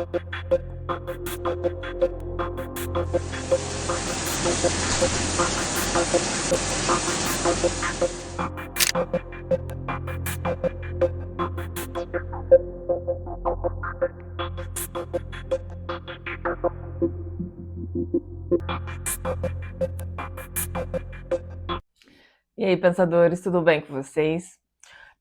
E aí, pensadores, tudo bem com vocês?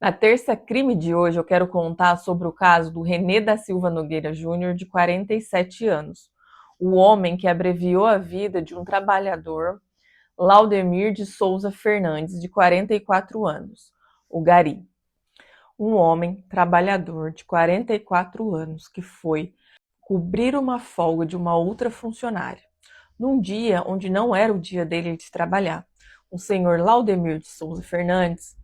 Na terça crime de hoje, eu quero contar sobre o caso do René da Silva Nogueira Júnior, de 47 anos, o homem que abreviou a vida de um trabalhador, Laudemir de Souza Fernandes, de 44 anos, o Gari. Um homem trabalhador de 44 anos que foi cobrir uma folga de uma outra funcionária, num dia onde não era o dia dele de trabalhar. O senhor Laudemir de Souza Fernandes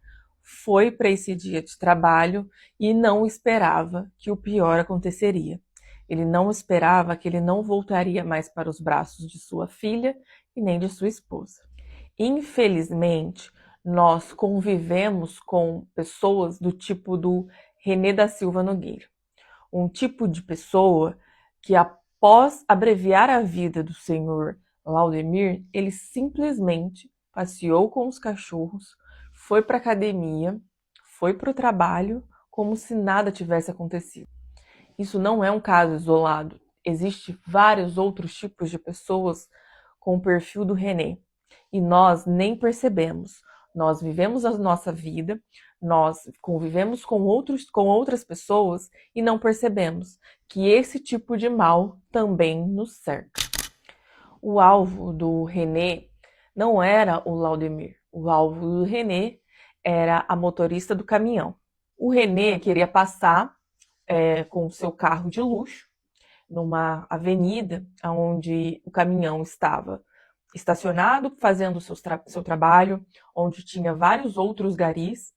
foi para esse dia de trabalho e não esperava que o pior aconteceria. Ele não esperava que ele não voltaria mais para os braços de sua filha e nem de sua esposa. Infelizmente, nós convivemos com pessoas do tipo do René da Silva Nogueira. Um tipo de pessoa que, após abreviar a vida do senhor Laudemir, ele simplesmente passeou com os cachorros, foi para a academia, foi para o trabalho, como se nada tivesse acontecido. Isso não é um caso isolado. Existem vários outros tipos de pessoas com o perfil do René. E nós nem percebemos. Nós vivemos a nossa vida, nós convivemos com outras pessoas e não percebemos que esse tipo de mal também nos cerca. O alvo do René não era o Laudemir. O alvo do René era a motorista do caminhão. O René queria passar com o seu carro de luxo numa avenida onde o caminhão estava estacionado, fazendo seu trabalho, onde tinha vários outros garis.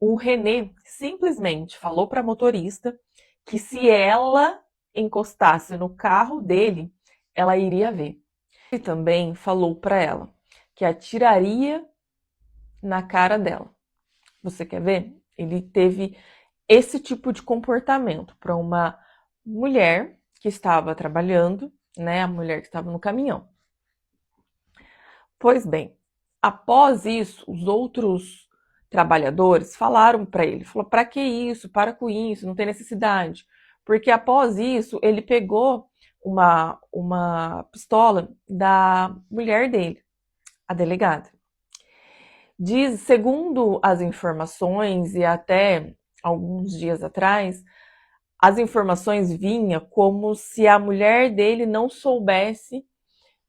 O René simplesmente falou para a motorista que se ela encostasse no carro dele, ela iria ver. Ele também falou para ela que atiraria na cara dela. Você quer ver? Ele teve esse tipo de comportamento para uma mulher que estava trabalhando, né, a mulher que estava no caminhão. Pois bem, após isso, os outros trabalhadores falaram para ele, falou: "Para que isso? Para com isso, não tem necessidade". Porque após isso, ele pegou uma pistola da mulher dele, a delegada. Diz, segundo as informações e até alguns dias atrás, as informações vinham como se a mulher dele não soubesse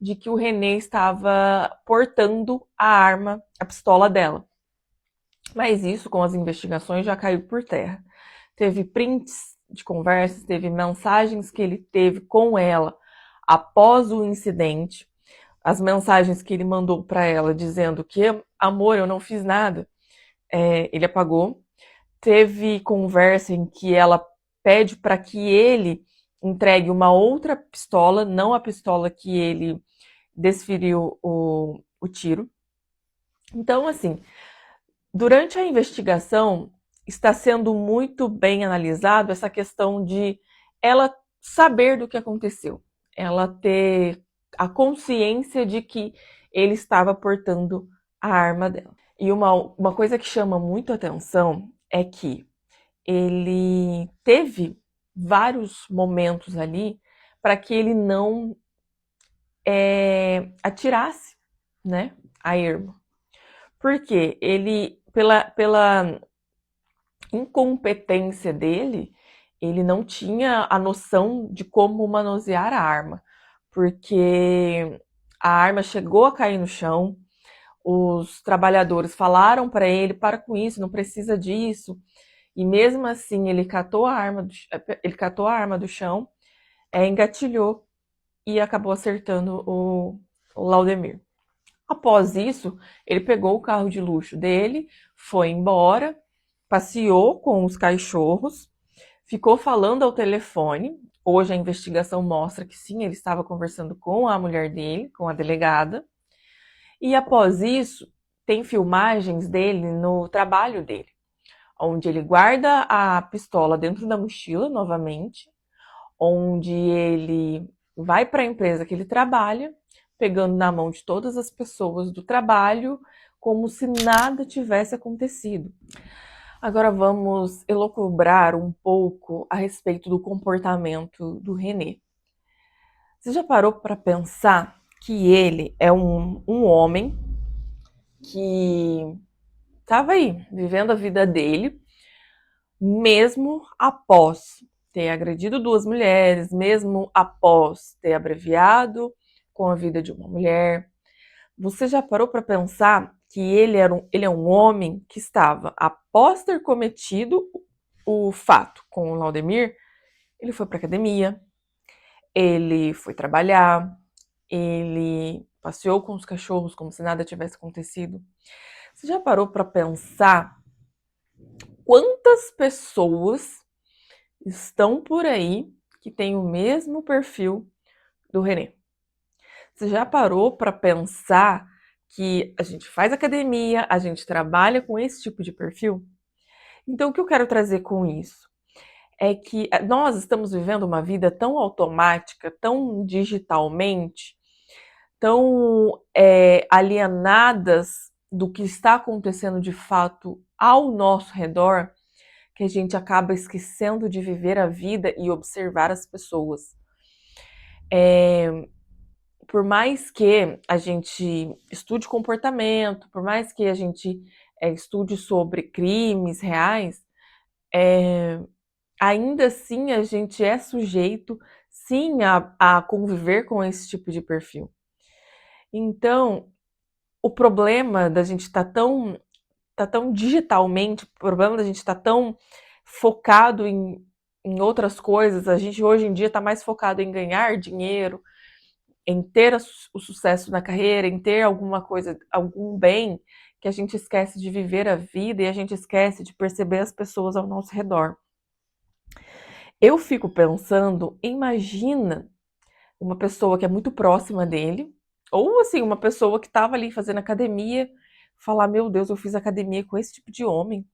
de que o René estava portando a arma, a pistola dela. Mas isso, com as investigações, já caiu por terra. Teve prints de conversas, teve mensagens que ele teve com ela após o incidente, as mensagens que ele mandou para ela dizendo que, amor, eu não fiz nada, ele apagou. Teve conversa em que ela pede para que ele entregue uma outra pistola, não a pistola que ele desferiu o tiro. Então, assim, durante a investigação, está sendo muito bem analisado essa questão de ela saber do que aconteceu, ela ter a consciência de que ele estava portando a arma dela. E uma coisa que chama muito atenção é que ele teve vários momentos ali para que ele não atirasse, né, a ermo. Porque ele, pela incompetência dele, ele não tinha a noção de como manusear a arma. Porque a arma chegou a cair no chão, os trabalhadores falaram para ele: para com isso, não precisa disso. E mesmo assim, ele catou a arma do chão, engatilhou e acabou acertando o Laudemir. Após isso, ele pegou o carro de luxo dele, foi embora, passeou com os cachorros, ficou falando ao telefone. Hoje a investigação mostra que sim, ele estava conversando com a mulher dele, com a delegada. E após isso, tem filmagens dele no trabalho dele, onde ele guarda a pistola dentro da mochila novamente, onde ele vai para a empresa que ele trabalha, pegando na mão de todas as pessoas do trabalho, como se nada tivesse acontecido. Agora vamos elocubrar um pouco a respeito do comportamento do René. Você já parou para pensar que ele é um homem que estava aí, vivendo a vida dele, mesmo após ter agredido duas mulheres, mesmo após ter abreviado com a vida de uma mulher? Você já parou para pensar que ele é um homem que estava, após ter cometido o fato com o Laudemir, ele foi para academia, ele foi trabalhar, ele passeou com os cachorros como se nada tivesse acontecido? Você já parou para pensar quantas pessoas estão por aí que têm o mesmo perfil do René? Você já parou para pensar que a gente faz academia, a gente trabalha com esse tipo de perfil? Então, o que eu quero trazer com isso é que nós estamos vivendo uma vida tão automática, tão digitalmente, tão alienadas do que está acontecendo de fato ao nosso redor, que a gente acaba esquecendo de viver a vida e observar as pessoas. Por mais que a gente estude comportamento, por mais que a gente estude sobre crimes reais, ainda assim a gente é sujeito, sim, a conviver com esse tipo de perfil. Então, o problema da gente tá tão digitalmente, o problema da gente estar tão focado em outras coisas, a gente hoje em dia está mais focado em ganhar dinheiro, em ter o sucesso na carreira, em ter alguma coisa, algum bem, que a gente esquece de viver a vida e a gente esquece de perceber as pessoas ao nosso redor. Eu fico pensando, imagina uma pessoa que é muito próxima dele, ou assim, uma pessoa que estava ali fazendo academia, falar: meu Deus, eu fiz academia com esse tipo de homem,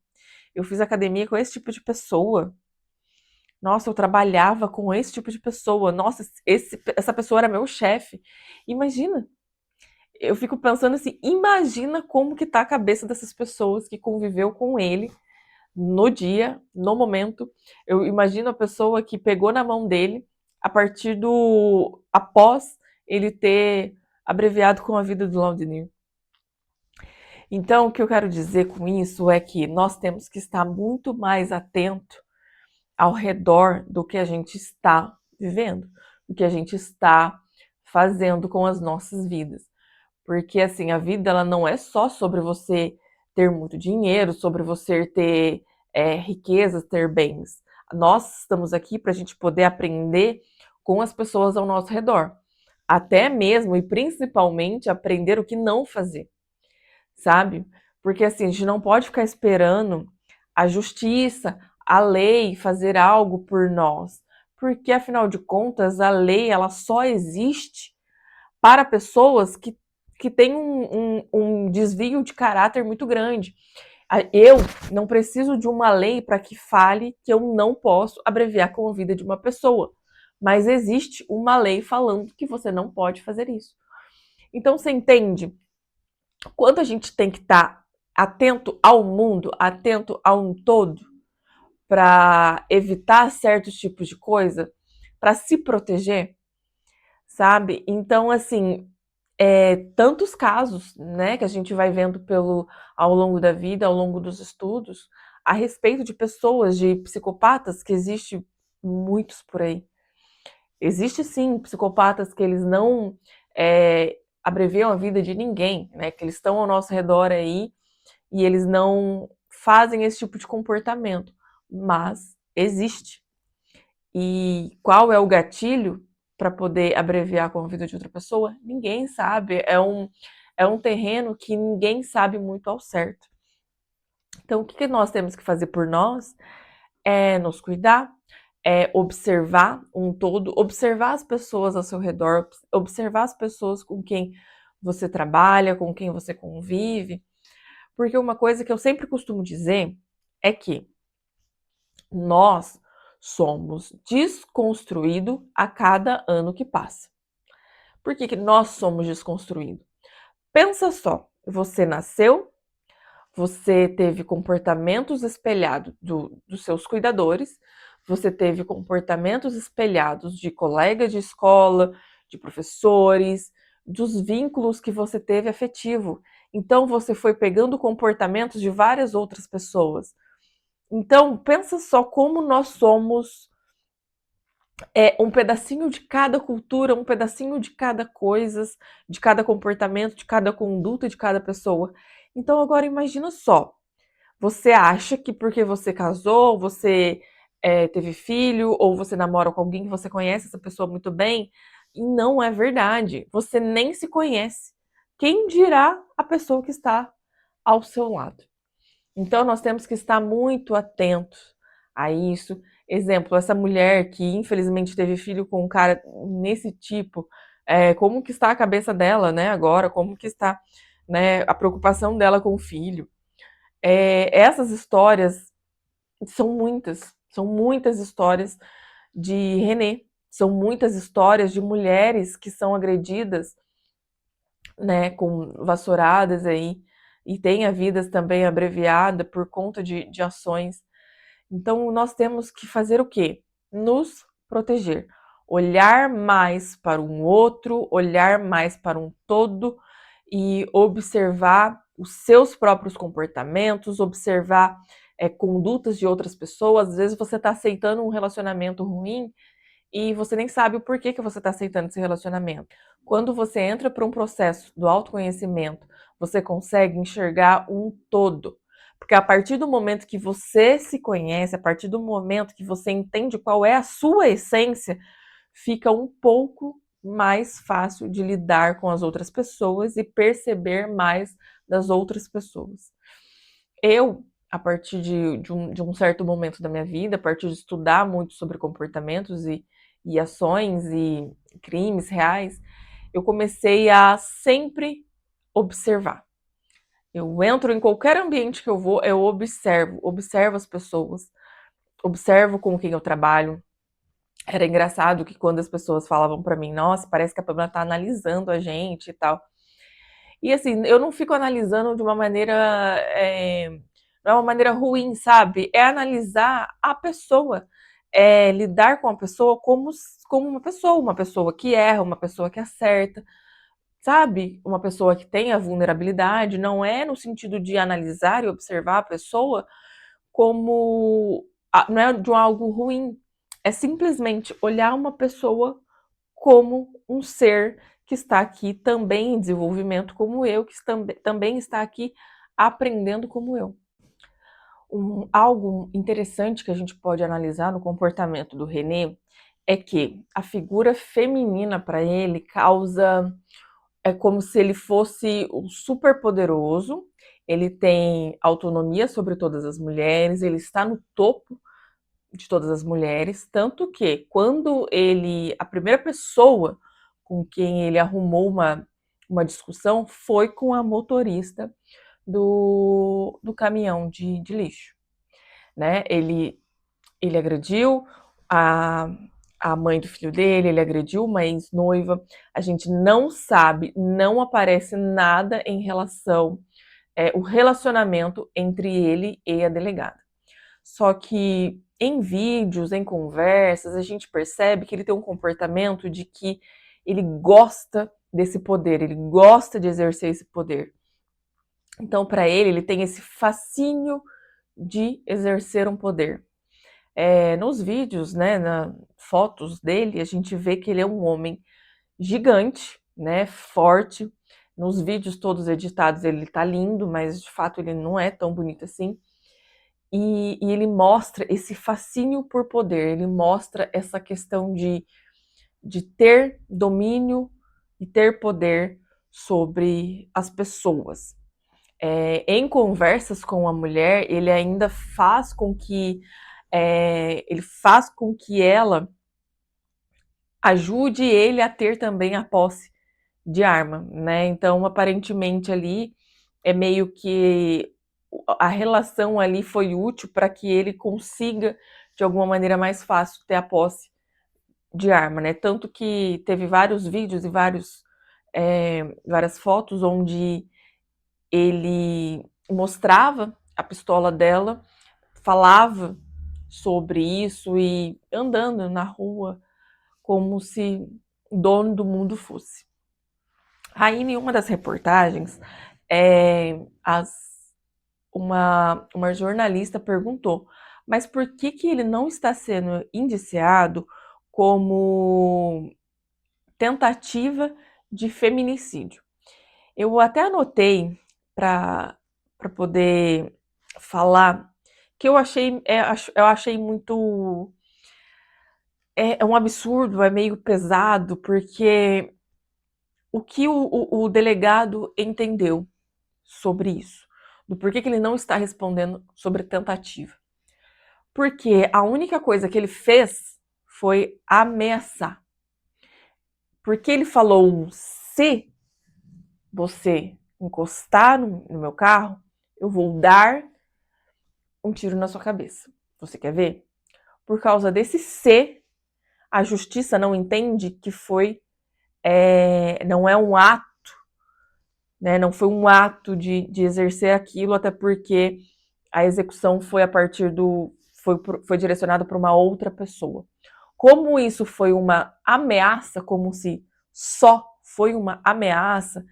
eu fiz academia com esse tipo de pessoa. Nossa, eu trabalhava com esse tipo de pessoa. Nossa, essa pessoa era meu chefe. Imagina. Eu fico pensando assim, imagina como que tá a cabeça dessas pessoas que conviveu com ele no dia, no momento. Eu imagino a pessoa que pegou na mão dele após ele ter abreviado com a vida do Laudemir. Então, o que eu quero dizer com isso é que nós temos que estar muito mais atento ao redor do que a gente está vivendo, do que a gente está fazendo com as nossas vidas. Porque assim, a vida ela não é só sobre você ter muito dinheiro, sobre você ter riquezas, ter bens. Nós estamos aqui para a gente poder aprender com as pessoas ao nosso redor. Até mesmo e principalmente aprender o que não fazer, sabe? Porque assim, a gente não pode ficar esperando a justiça, a lei fazer algo por nós. Porque afinal de contas, a lei ela só existe para pessoas que têm um desvio de caráter muito grande. Eu não preciso de uma lei para que fale que eu não posso abreviar com a vida de uma pessoa. Mas existe uma lei falando que você não pode fazer isso. Então você entende quanto a gente tem que estar atento ao mundo, atento a um todo, para evitar certos tipos de coisa, para se proteger, sabe? Então, assim, tantos casos, né, que a gente vai vendo ao longo da vida, ao longo dos estudos, a respeito de pessoas, de psicopatas, que existe muitos por aí. Existe sim psicopatas que eles não abreviam a vida de ninguém, né, que eles estão ao nosso redor aí e eles não fazem esse tipo de comportamento, mas existe. E qual é o gatilho para poder abreviar com a vida de outra pessoa? Ninguém sabe. É um terreno que ninguém sabe muito ao certo. Então, o que nós temos que fazer por nós é nos cuidar, é observar um todo, observar as pessoas ao seu redor, observar as pessoas com quem você trabalha, com quem você convive. Porque uma coisa que eu sempre costumo dizer é que nós somos desconstruídos a cada ano que passa. Por que nós somos desconstruídos? Pensa só, você nasceu, você teve comportamentos espelhados dos seus cuidadores, você teve comportamentos espelhados de colegas de escola, de professores, dos vínculos que você teve afetivo. Então você foi pegando comportamentos de várias outras pessoas. Então pensa só como nós somos um pedacinho de cada cultura, um pedacinho de cada coisa, de cada comportamento, de cada conduta de cada pessoa. Então agora imagina só, você acha que porque você casou, você teve filho, ou você namora com alguém que você conhece essa pessoa muito bem, e não é verdade. Você nem se conhece. Quem dirá a pessoa que está ao seu lado? Então, nós temos que estar muito atentos a isso. Exemplo, essa mulher que infelizmente teve filho com um cara nesse tipo, como que está a cabeça dela, né, agora? Como que está, né, a preocupação dela com o filho? Essas histórias são muitas histórias de Renê, são muitas histórias de mulheres que são agredidas, né, com vassouradas aí, e têm a vida também abreviada por conta de ações. Então, nós temos que fazer o quê? Nos proteger. Olhar mais para um outro, olhar mais para um todo e observar os seus próprios comportamentos, observar condutas de outras pessoas. Às vezes você está aceitando um relacionamento ruim e você nem sabe o porquê que você está aceitando esse relacionamento. Quando você entra para um processo do autoconhecimento, você consegue enxergar um todo. Porque a partir do momento que você se conhece, a partir do momento que você entende qual é a sua essência, fica um pouco mais fácil de lidar com as outras pessoas e perceber mais das outras pessoas. Eu, a partir de um certo momento da minha vida, a partir de estudar muito sobre comportamentos e ações e crimes reais, eu comecei a sempre observar. Eu entro em qualquer ambiente que eu vou, eu observo as pessoas, observo com quem eu trabalho. Era engraçado que quando as pessoas falavam para mim, nossa, parece que a Pamela tá analisando a gente e tal. E assim, eu não fico analisando de uma maneira, não é uma maneira ruim, sabe? É analisar a pessoa, lidar com a pessoa como uma pessoa que erra, uma pessoa que acerta, sabe? Uma pessoa que tem a vulnerabilidade, não é no sentido de analisar e observar a pessoa como, não é de algo ruim, é simplesmente olhar uma pessoa como um ser que está aqui também em desenvolvimento como eu, que também está aqui aprendendo como eu. Algo interessante que a gente pode analisar no comportamento do René é que a figura feminina para ele é como se ele fosse o super poderoso, ele tem autonomia sobre todas as mulheres, ele está no topo de todas as mulheres, tanto que quando a primeira pessoa com quem ele arrumou uma discussão foi com a motorista do caminhão de lixo, né? Ele agrediu a, a mãe do filho dele, ele agrediu uma ex-noiva, a gente não sabe, não aparece nada em relação o relacionamento entre ele e a delegada. Só que em vídeos, em conversas, a gente percebe que ele tem um comportamento de que ele gosta desse poder, ele gosta de exercer esse poder. Então, para ele tem esse fascínio de exercer um poder. Nos vídeos, né, nas fotos dele, a gente vê que ele é um homem gigante, né, forte. Nos vídeos todos editados ele tá lindo, mas de fato ele não é tão bonito assim. E ele mostra esse fascínio por poder, ele mostra essa questão de ter domínio e ter poder sobre as pessoas. Em conversas com a mulher, ele ainda faz com que ela ajude ele a ter também a posse de arma, né? Então, aparentemente ali é meio que a relação ali foi útil para que ele consiga de alguma maneira mais fácil ter a posse de arma, né? Tanto que teve vários vídeos e várias fotos onde ele mostrava a pistola dela, falava sobre isso e andando na rua como se o dono do mundo fosse. Aí, em uma das reportagens, uma jornalista perguntou, mas por que ele não está sendo indiciado como tentativa de feminicídio? Eu até anotei para poder falar que eu achei muito um absurdo, é meio pesado, porque o que o delegado entendeu sobre isso, do porquê que ele não está respondendo sobre tentativa. Porque a única coisa que ele fez foi ameaçar. Porque ele falou: se você encostar no meu carro, eu vou dar um tiro na sua cabeça. Você quer ver? Por causa desse se, a justiça não entende que não é um ato, né? Não foi um ato de exercer aquilo, até porque a execução foi a partir foi direcionada para uma outra pessoa. Como isso foi uma ameaça, como se só foi uma ameaça,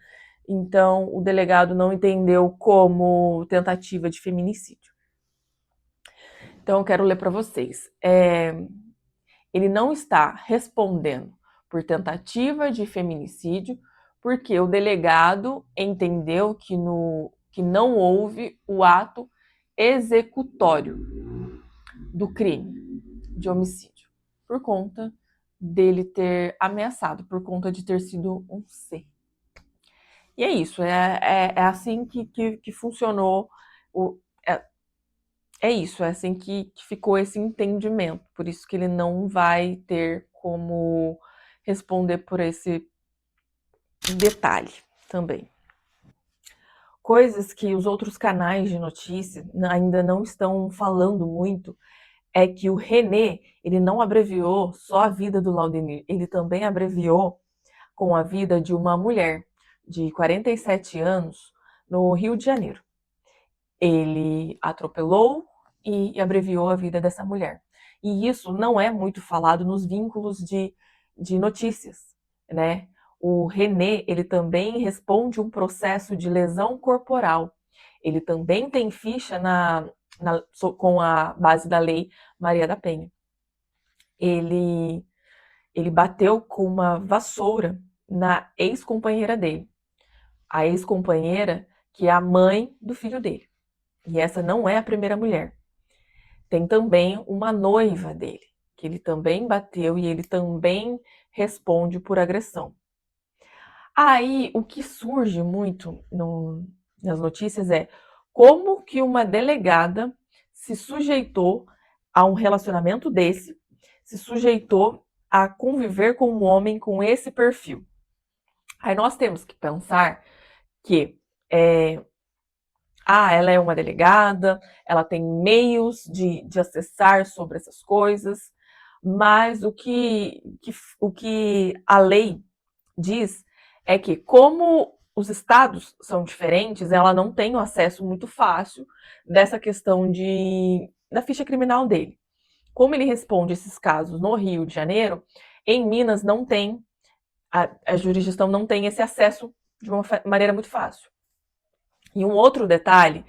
então o delegado não entendeu como tentativa de feminicídio. Então eu quero ler para vocês. Ele não está respondendo por tentativa de feminicídio, porque o delegado entendeu que não houve o ato executório do crime de homicídio, por conta dele ter ameaçado, por conta de ter sido um C. E é isso, é assim que funcionou, é isso, é assim que ficou esse entendimento, por isso que ele não vai ter como responder por esse detalhe também. Coisas que os outros canais de notícia ainda não estão falando muito é que o René, ele não abreviou só a vida do Laudemir, ele também abreviou com a vida de uma mulher de 47 anos no Rio de Janeiro. Ele atropelou e abreviou a vida dessa mulher. E isso não é muito falado nos vínculos de notícias, né? O René, ele também responde um processo de lesão corporal. Ele também tem ficha com a base da lei Maria da Penha. Ele bateu com uma vassoura na ex-companheira dele. A ex-companheira que é a mãe do filho dele. E essa não é a primeira mulher. Tem também uma noiva dele, que ele também bateu e ele também responde por agressão. Aí, o que surge muito nas notícias é como que uma delegada se sujeitou a um relacionamento desse, se sujeitou a conviver com um homem com esse perfil. Aí nós temos que pensar que ela é uma delegada, ela tem meios de acessar sobre essas coisas, mas o que a lei diz é que, como os estados são diferentes, ela não tem o acesso muito fácil dessa questão da ficha criminal dele. Como ele responde esses casos no Rio de Janeiro, em Minas não tem, a jurisdição não tem esse acesso de uma maneira muito fácil. E um outro detalhe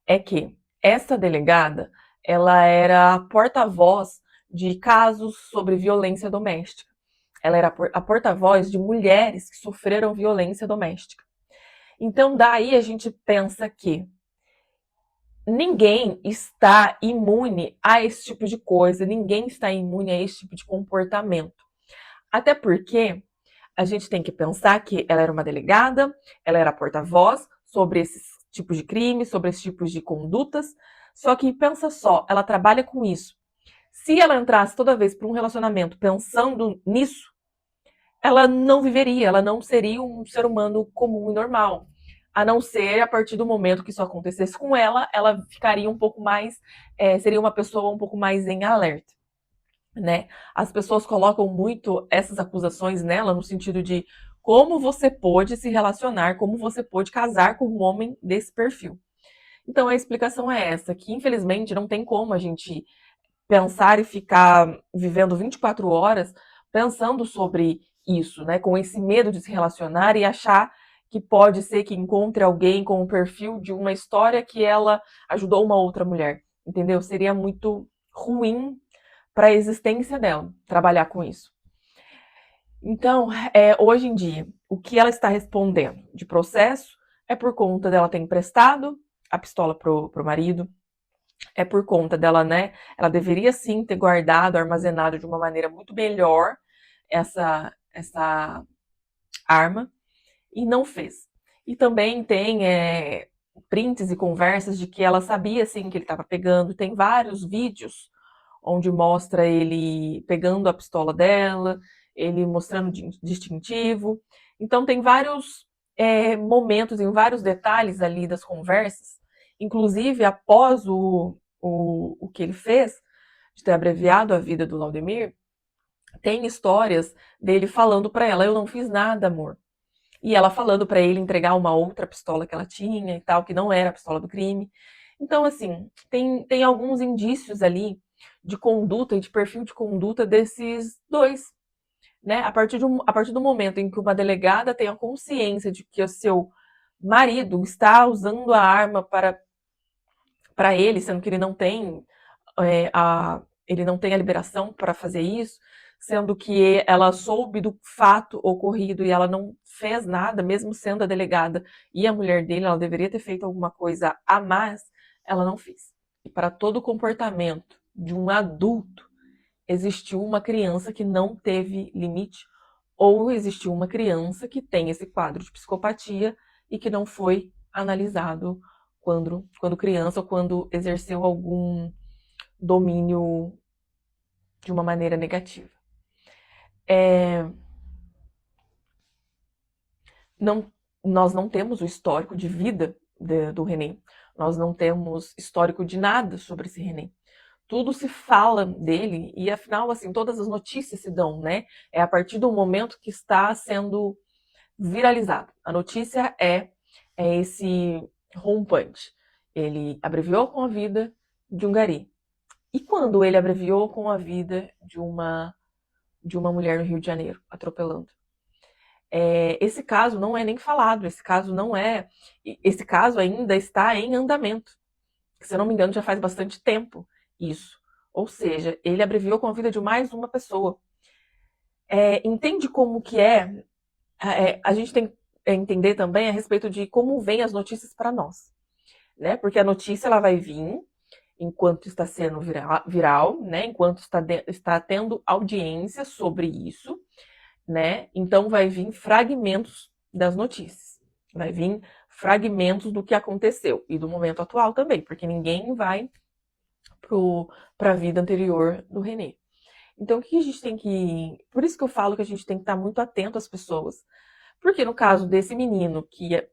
é que essa delegada, ela era porta-voz de casos sobre violência doméstica. Ela era a porta-voz de mulheres que sofreram violência doméstica. Então, daí a gente pensa que ninguém está imune a esse tipo de coisa, ninguém está imune a esse tipo de comportamento. Até porque a gente tem que pensar que ela era uma delegada, ela era porta-voz sobre esses tipos de crimes, sobre esses tipos de condutas, só que pensa só, ela trabalha com isso. Se ela entrasse toda vez para um relacionamento pensando nisso, ela não viveria, ela não seria um ser humano comum e normal. a não ser a partir do momento que isso acontecesse com ela, ela ficaria um pouco mais, seria uma pessoa um pouco mais em alerta, né? As pessoas colocam muito essas acusações nela no sentido de como você pôde se relacionar, como você pôde casar com um homem desse perfil. Então a explicação é essa, que infelizmente não tem como a gente pensar e ficar vivendo 24 horas pensando sobre isso, né? Com esse medo de se relacionar e achar que pode ser que encontre alguém com o perfil de uma história que ela ajudou uma outra mulher, entendeu? Seria muito ruim para a existência dela trabalhar com isso. Então, hoje em dia, o que ela está respondendo de processo é por conta dela ter emprestado a pistola pro marido, é por conta dela, né? Ela deveria sim ter guardado, armazenado de uma maneira muito melhor essa arma e não fez. E também tem prints e conversas de que ela sabia sim que ele estava pegando. Tem vários vídeos onde mostra ele pegando a pistola dela, ele mostrando distintivo. Então tem vários momentos, em vários detalhes ali das conversas, inclusive após o que ele fez, de ter abreviado a vida do Laudemir, tem histórias dele falando para ela: eu não fiz nada, amor. E ela falando para ele entregar uma outra pistola que ela tinha e tal, que não era a pistola do crime. Então, assim, tem alguns indícios ali de conduta e de perfil de conduta desses dois, né? A partir do momento em que uma delegada tem a consciência de que o seu marido está usando a arma para ele, sendo que ele não tem ele não tem a liberação para fazer isso, sendo que ela soube do fato ocorrido e ela não fez nada, mesmo sendo a delegada e a mulher dele, ela deveria ter feito alguma coisa a mais, ela não fez. E para todo comportamento de um adulto, existiu uma criança que não teve limite, ou existiu uma criança que tem esse quadro de psicopatia e que não foi analisado quando criança ou quando exerceu algum domínio de uma maneira negativa. Nós não temos o histórico de vida do René. Nós não temos histórico de nada sobre esse René. Tudo se fala dele e, afinal, assim, todas as notícias se dão, né? É a partir do momento que está sendo viralizado. A notícia é esse rompante. Ele abreviou com a vida de um gari. E quando ele abreviou com a vida de uma mulher no Rio de Janeiro, atropelando? Esse caso não é nem falado, esse caso ainda está em andamento. Se eu não me engano, já faz bastante tempo isso. Ou seja, ele abreviou com a vida de mais uma pessoa. Entende como que a gente tem que entender também a respeito de como vêm as notícias para nós, né? Porque a notícia ela vai vir enquanto está sendo viral, né? Enquanto está tendo audiência sobre isso, né? Então vai vir fragmentos das notícias, vai vir fragmentos do que aconteceu e do momento atual também, porque ninguém vai para a vida anterior do René. Então o que a gente tem que... Por isso que eu falo que a gente tem que estar muito atento às pessoas. Porque no caso desse menino que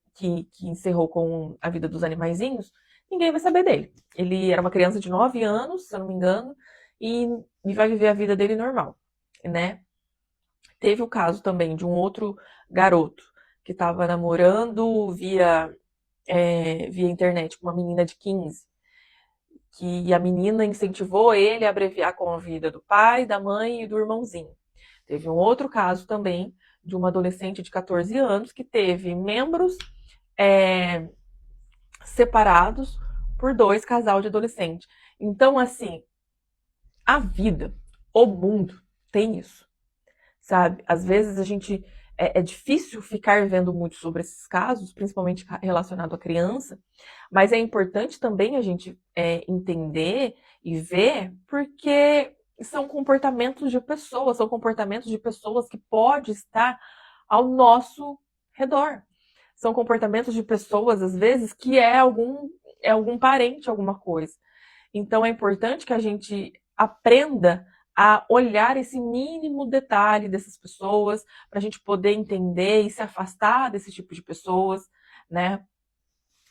encerrou com a vida dos animaizinhos, ninguém vai saber dele. Ele era uma criança de 9 anos, se eu não me engano, e vai viver a vida dele normal, né? Teve o caso também de um outro garoto que estava namorando via internet com uma menina de 15, que a menina incentivou ele a abreviar com a vida do pai, da mãe e do irmãozinho. Teve um outro caso também de uma adolescente de 14 anos que teve membros separados por 2 casal de adolescente. Então, assim, a vida, o mundo tem isso, sabe? Às vezes a gente... É difícil ficar vendo muito sobre esses casos, principalmente relacionado à criança, mas é importante também a gente entender e ver, porque são comportamentos de pessoas que podem estar ao nosso redor. São comportamentos de pessoas, às vezes, que é algum parente, alguma coisa. Então é importante que a gente aprenda a olhar esse mínimo detalhe dessas pessoas, para a gente poder entender e se afastar desse tipo de pessoas, né?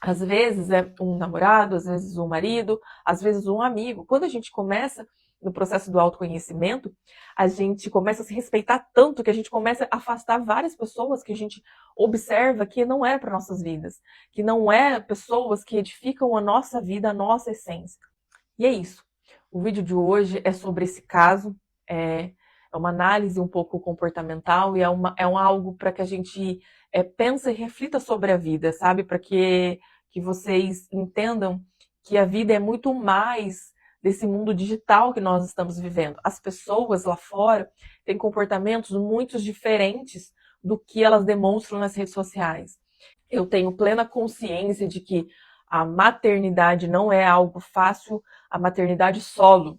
Às vezes é um namorado, às vezes um marido, às vezes um amigo. Quando a gente começa no processo do autoconhecimento, a gente começa a se respeitar tanto que a gente começa a afastar várias pessoas que a gente observa que não é para nossas vidas, que não é pessoas que edificam a nossa vida, a nossa essência. E é isso. O vídeo de hoje é sobre esse caso, é uma análise um pouco comportamental e é algo para que a gente pense e reflita sobre a vida, sabe? Para que vocês entendam que a vida é muito mais desse mundo digital que nós estamos vivendo. As pessoas lá fora têm comportamentos muito diferentes do que elas demonstram nas redes sociais. Eu tenho plena consciência de que a maternidade não é algo fácil, a maternidade solo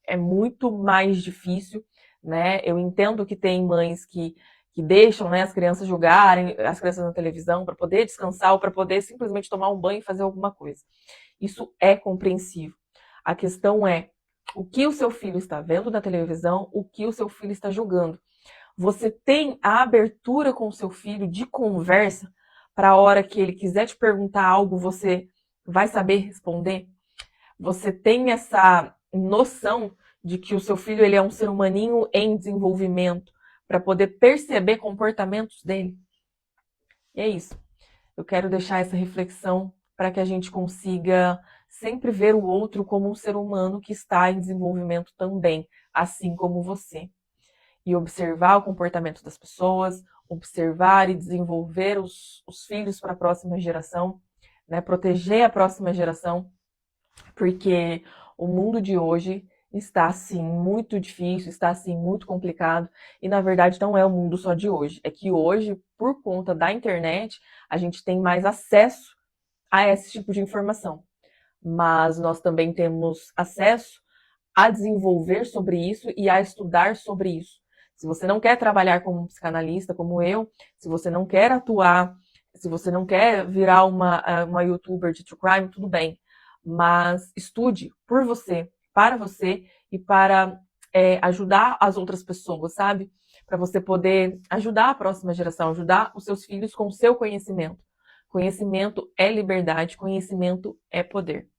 é muito mais difícil, né? Eu entendo que tem mães que deixam, né, as crianças jogarem, as crianças na televisão para poder descansar ou para poder simplesmente tomar um banho e fazer alguma coisa. Isso é compreensível. A questão é o que o seu filho está vendo na televisão, o que o seu filho está jogando. Você tem a abertura com o seu filho de conversa para a hora que ele quiser te perguntar algo, você vai saber responder? Você tem essa noção de que o seu filho ele é um ser humaninho em desenvolvimento para poder perceber comportamentos dele? E é isso. Eu quero deixar essa reflexão para que a gente consiga sempre ver o outro como um ser humano que está em desenvolvimento também, assim como você. E observar o comportamento das pessoas, observar e desenvolver os filhos para a próxima geração, né? Proteger a próxima geração, porque o mundo de hoje está, assim, muito difícil, está, assim, muito complicado, e na verdade não é o mundo só de hoje, é que hoje, por conta da internet, a gente tem mais acesso a esse tipo de informação, mas nós também temos acesso a desenvolver sobre isso e a estudar sobre isso. Se você não quer trabalhar como psicanalista, como eu, se você não quer atuar, se você não quer virar uma youtuber de true crime, tudo bem. Mas estude por você, para você e para ajudar as outras pessoas, sabe? Para você poder ajudar a próxima geração, ajudar os seus filhos com o seu conhecimento. Conhecimento é liberdade, conhecimento é poder.